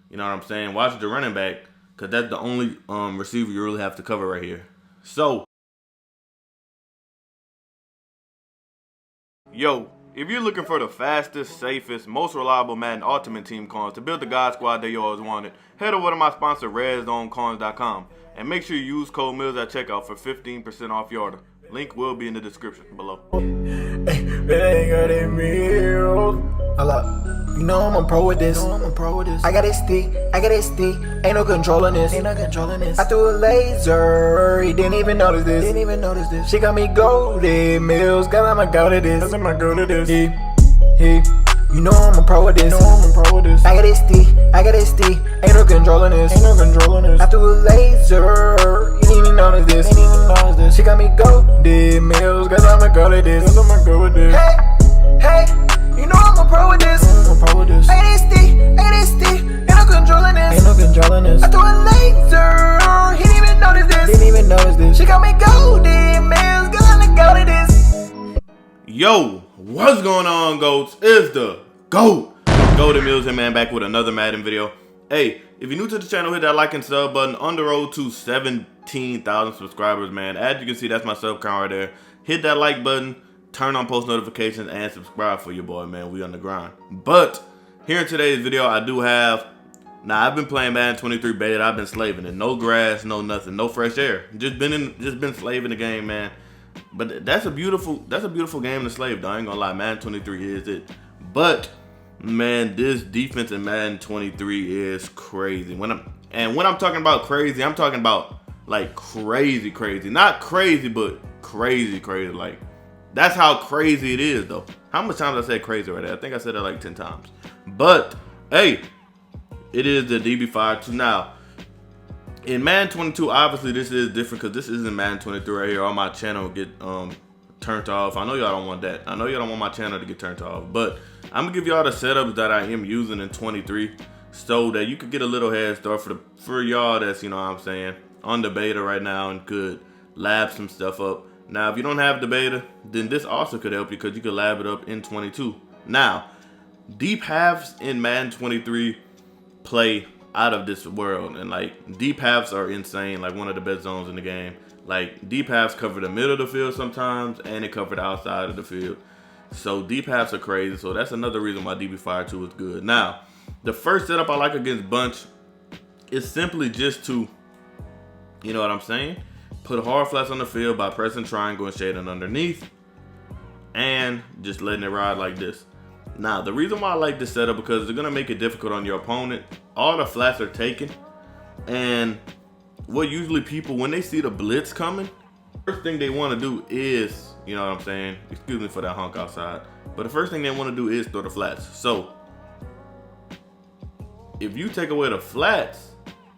You know what I'm saying? Watch the running back, because that's the only receiver you really have to cover right here. So, yo, if you're looking for the fastest, safest, most reliable Madden Ultimate Team coins to build the God Squad that you always wanted, head over to my sponsor, RedZoneCoins.com, and make sure you use code Mills at checkout for 15% off your order. Link will be in the description below. You know I'm a pro with this. I got it stick, ain't no controlling this. I threw a laser, he didn't even notice this. She got me goated Mills, cause I'm a goat at this. You know I'm a pro with this. I got it stick, ain't no controlling this. I threw a laser, he didn't even notice this. She got me goated Mills, cause I'm a goat at this. Hey, you know I'm a pro with this. I got it stick, ain't no controlling this. I threw a laser, he didn't even notice this. She got me goated Mills, cause I'm a goat at this. Yo, what's going on, GOATs? It's the GoatedMillzYT man, back with another Madden video. Hey, if you're new to the channel, hit that like and sub button. On the road to 17,000 subscribers, man. As you can see, that's my sub count right there. Hit that like button, turn on post notifications, and subscribe for your boy, man. We on the grind. But here in today's video, I do have. Now, I've been playing Madden 23 beta. I've been slaving it. No grass, no nothing, no fresh air. Just been slaving the game, man. But that's a beautiful game to slave, though. I ain't gonna lie, Madden 23 is it. But man, this defense in Madden 23 is crazy. When I'm talking about crazy, I'm talking about like crazy. Not crazy, but crazy. Like, that's how crazy it is, though. How much times I said crazy right there? I think I said it like 10 times. But hey, it is the DB52. Now, in Madden 22, obviously this is different because this isn't Madden 23 right here. All my channel get turned off. I know y'all don't want that. I know y'all don't want my channel to get turned off. But I'm gonna give y'all the setups that I am using in 23, so that you could get a little head start for y'all that's, you know what I'm saying, on the beta right now and could lab some stuff up. Now, if you don't have the beta, then this also could help you because you could lab it up in 22. Now, deep halves in Madden 23 play out of this world, and like deep halves are insane, like one of the best zones in the game. Like, deep halves cover the middle of the field sometimes, and they cover the outside of the field. So deep halves are crazy. So that's another reason why DB52 is good. Now, the first setup I like against bunch is simply just to, you know what I'm saying, put hard flats on the field by pressing triangle and shading underneath, and just letting it ride like this. Now, the reason why I like this setup, because it's gonna make it difficult on your opponent. All the flats are taken, and what usually people, when they see the blitz coming, first thing they want to do is, you know what I'm saying, excuse me for that honk outside, but the first thing they want to do is throw the flats. So if you take away the flats,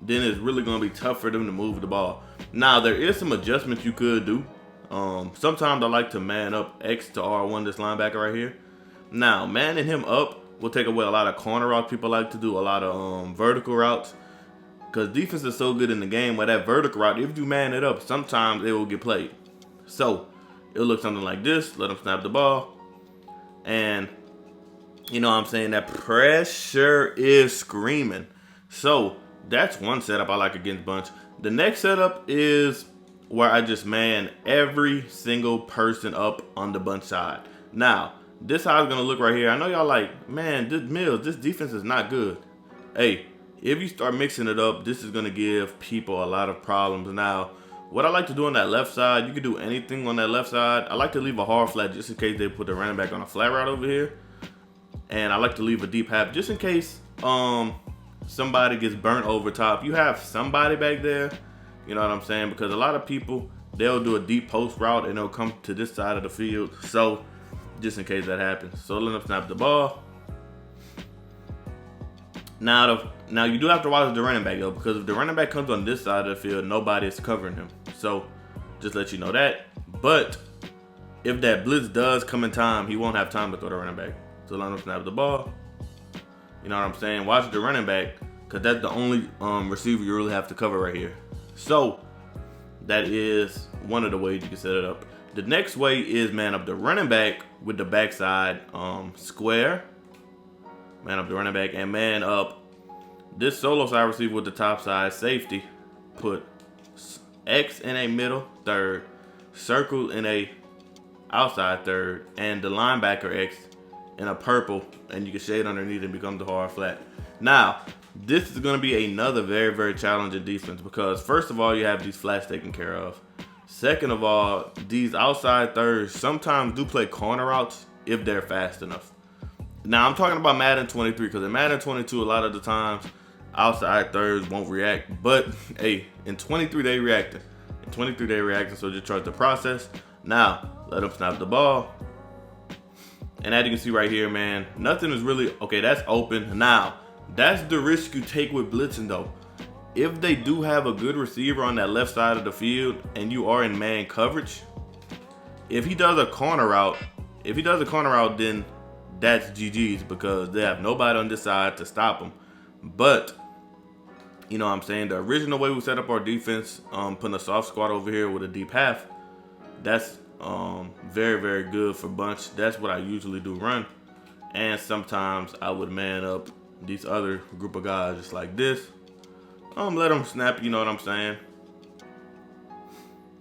then it's really going to be tough for them to move the ball. Now, there is some adjustments you could do. Sometimes I like to man up X to R1, this linebacker right here. Now, manning him up will take away a lot of corner routes people like to do, a lot of vertical routes. Because defense is so good in the game where that vertical route, if you man it up, sometimes it will get played. So it'll look something like this. Let them snap the ball. And you know what I'm saying, that pressure is screaming. So that's one setup I like against bunch. The next setup is where I just man every single person up on the bunch side. Now, this how it's going to look right here. I know y'all like, man, this defense is not good. Hey, if you start mixing it up, this is going to give people a lot of problems. Now, what I like to do on that left side, you can do anything on that left side. I like to leave a hard flat just in case they put the running back on a flat route over here. And I like to leave a deep half just in case somebody gets burnt over top. You have somebody back there, you know what I'm saying? Because a lot of people, they'll do a deep post route and they'll come to this side of the field. So, just in case that happens. So, let them snap the ball. Now you do have to watch the running back, though, because if the running back comes on this side of the field, nobody is covering him. So just let you know that. But if that blitz does come in time, he won't have time to throw the running back. So let him snap the ball. You know what I'm saying? Watch the running back, because that's the only receiver you really have to cover right here. So that is one of the ways you can set it up. The next way is man up the running back with the backside square. Man up the running back and man up this solo side receiver with the top side safety, put X in a middle third, circle in a outside third, and the linebacker X in a purple, and you can shade underneath and become the hard flat. Now, this is going to be another very, very challenging defense because first of all, you have these flats taken care of. Second of all, these outside thirds sometimes do play corner routes if they're fast enough. Now, I'm talking about Madden 23 because in Madden 22, a lot of the times, outside thirds won't react. But, hey, in 23, they reacting. In 23, they reacting, so just trust the process. Now, let them snap the ball. And as you can see right here, man, nothing is really, okay, that's open. Now, that's the risk you take with blitzing, though. If they do have a good receiver on that left side of the field and you are in man coverage, if he does a corner route, then that's GG's because they have nobody on this side to stop him. But, you know what I'm saying, the original way we set up our defense, putting a soft squat over here with a deep half, that's very, very good for bunch. That's what I usually do run. And sometimes I would man up these other group of guys just like this. Let them snap, you know what I'm saying?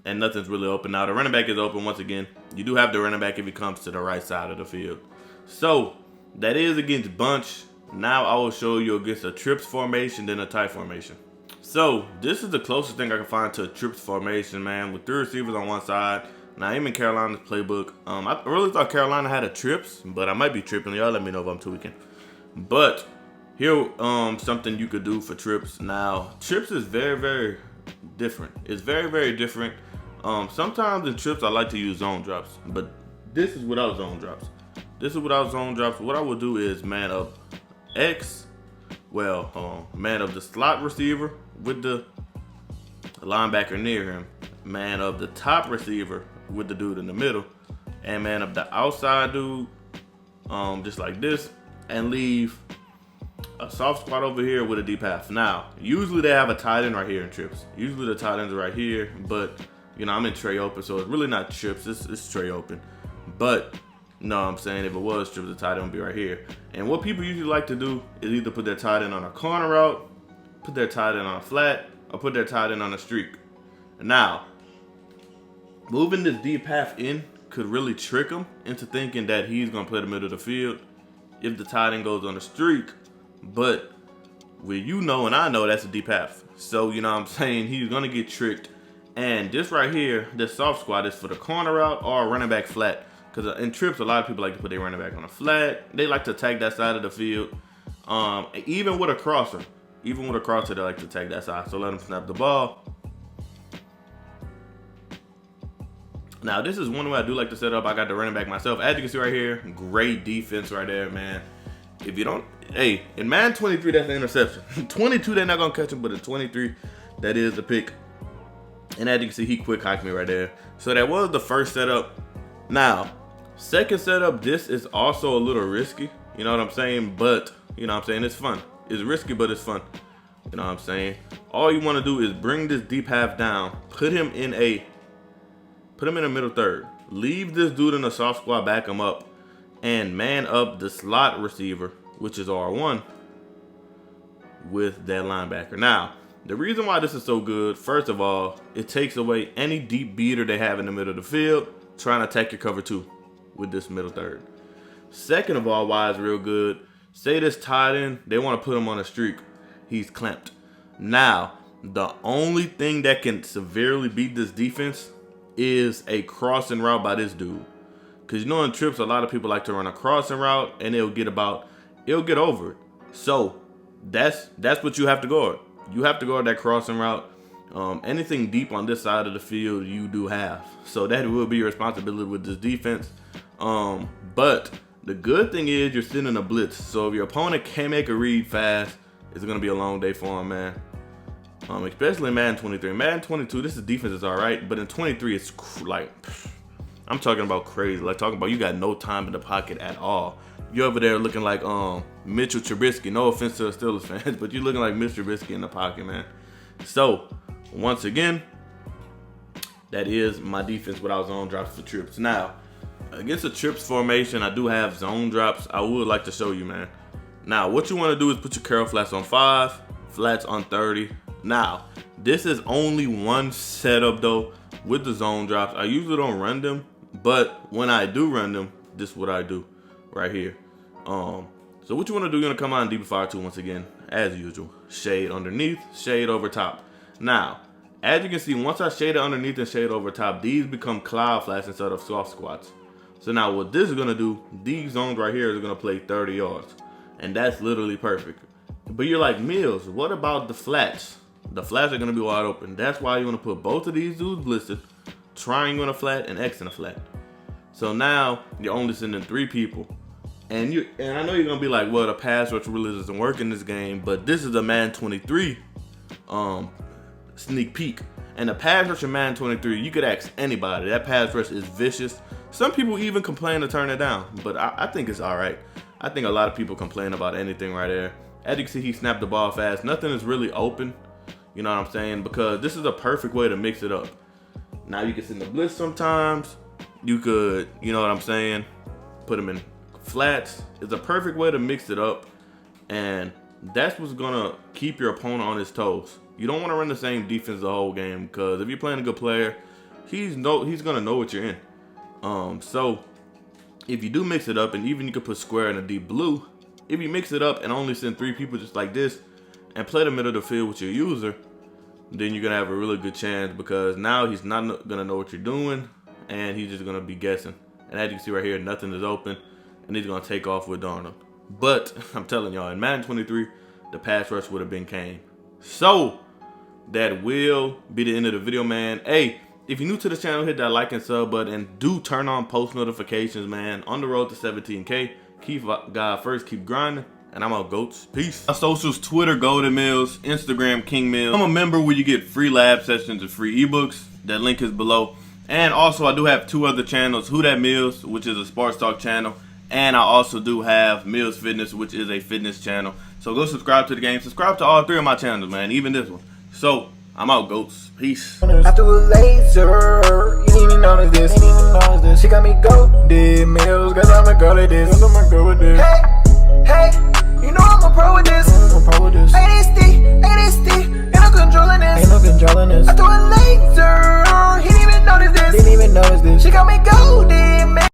And nothing's really open. Now, the running back is open once again. You do have the running back if he comes to the right side of the field. So, that is against bunch. Now, I will show you against a trips formation, then a tight formation. So, this is the closest thing I can find to a trips formation, man, with 3 receivers on one side. Now, I'm in Carolina's playbook. I really thought Carolina had a trips, but I might be tripping. Y'all let me know if I'm tweaking. But here, something you could do for trips. Now, trips is very, very different. It's very, very different. Sometimes in trips, I like to use zone drops, but this is without zone drops. What I will do is man up X, man up the slot receiver with the linebacker near him, man up the top receiver with the dude in the middle, and man up the outside dude, just like this, and leave a soft spot over here with a deep half. Now, usually they have a tight end right here in trips. Usually the tight ends are right here, but you know, I'm in tray open, so it's really not trips, it's tray open. But no, I'm saying if it was trips, the tight end would be right here. And what people usually like to do is either put their tight end on a corner route, put their tight end on a flat, or put their tight end on a streak. Now, moving this deep half in could really trick him into thinking that he's gonna play the middle of the field if the tight end goes on a streak. But you know and I know that's a deep half. So, you know what I'm saying, he's gonna get tricked. And this right here, this soft squat is for the corner route or a running back flat. Because in trips, a lot of people like to put their running back on a flat. They like to attack that side of the field. Even with a crosser, they like to attack that side. So let them snap the ball. Now, this is one way I do like to set up. I got the running back myself. As you can see right here, great defense right there, man. If you don't, hey, in Madden 23, that's an interception. 22, they're not going to catch him, but in 23, that is the pick. And as you can see, he quick hiked me right there. So that was the first setup. Now, second setup, this is also a little risky. You know what I'm saying? But, you know what I'm saying? It's fun. It's risky, but it's fun. You know what I'm saying? All you want to do is bring this deep half down, put him in a middle third. Leave this dude in a soft squat, back him up, and man up the slot receiver, which is R1, with that linebacker. Now, the reason why this is so good, first of all, it takes away any deep beater they have in the middle of the field trying to attack your cover 2 with this middle third. Second of all, why it's real good, say this tight end, they want to put him on a streak. He's clamped. Now, the only thing that can severely beat this defense is a crossing route by this dude. Because you know in trips, a lot of people like to run a crossing route and it'll get over it. So that's what you have to guard. You have to guard that crossing route. Anything deep on this side of the field, you do have. So that will be your responsibility with this defense. But the good thing is you're sitting in a blitz. So if your opponent can't make a read fast, it's going to be a long day for him, man. Especially in Madden 23. Madden 22, this is defense is all right. But in 23, it's I'm talking about crazy. Like talking about you got no time in the pocket at all. You're over there looking like Mitchell Trubisky. No offense to the Steelers fans, but you're looking like Mr. Trubisky in the pocket, man. So, once again, that is my defense without zone drops for trips. Now, against a trips formation, I do have zone drops. I would like to show you, man. Now, what you want to do is put your curl flats on 5, flats on 30. Now, this is only one setup though with the zone drops. I usually don't run them, but when I do run them, this is what I do right here. So what you want to do, you're going to come on deep fire 2 once again, as usual. Shade underneath, shade over top. Now, as you can see, once I shade it underneath and shade over top, these become cloud flats instead of soft squats. So now what this is going to do, these zones right here is going to play 30 yards. And that's literally perfect. But you're like, Mills, what about the flats? The flats are going to be wide open. That's why you want to put both of these dudes blistered, triangle in a flat and X in a flat. So now you're only sending 3 people. And I know you're going to be like, well, the pass rush really doesn't work in this game. But this is a Madden 23 sneak peek. And the pass rush in Madden 23, you could ask anybody. That pass rush is vicious. Some people even complain to turn it down. But I think it's all right. I think a lot of people complain about anything right there. As you can see, he snapped the ball fast. Nothing is really open. You know what I'm saying? Because this is a perfect way to mix it up. Now you can send the blitz sometimes. You could, you know what I'm saying, put them in flats. It's a perfect way to mix it up. And that's what's going to keep your opponent on his toes. You don't want to run the same defense the whole game. Because if you're playing a good player, he's going to know what you're in. So if you do mix it up, and even you could put square in a deep blue, if you mix it up and only send 3 people just like this and play the middle of the field with your user, then you're going to have a really good chance, because now he's not going to know what you're doing and he's just going to be guessing. And as you can see right here, nothing is open and he's going to take off with Darnold. But I'm telling y'all, in Madden 23, the pass rush would have been Kane. So that will be the end of the video, man. Hey, if you're new to the channel, hit that like and sub button, and do turn on post notifications, man. On the road to 17K. Keep God first, keep grinding, and I'm out, GOATs. Peace. My socials, Twitter, GoatedMills, Instagram, King Mills. I'm a member where you get free lab sessions and free ebooks. That link is below. And also, I do have 2 other channels, Who Dat Mills, which is a sports talk channel, and I also do have Mills Fitness, which is a fitness channel. So go subscribe to the game. Subscribe to all 3 of my channels, man, even this one. So I'm out, GOATs. Peace. After a laser, you didn't even notice this. She got me goated, Mills, cause I'm a girl at this. Hey, you know I'm a pro.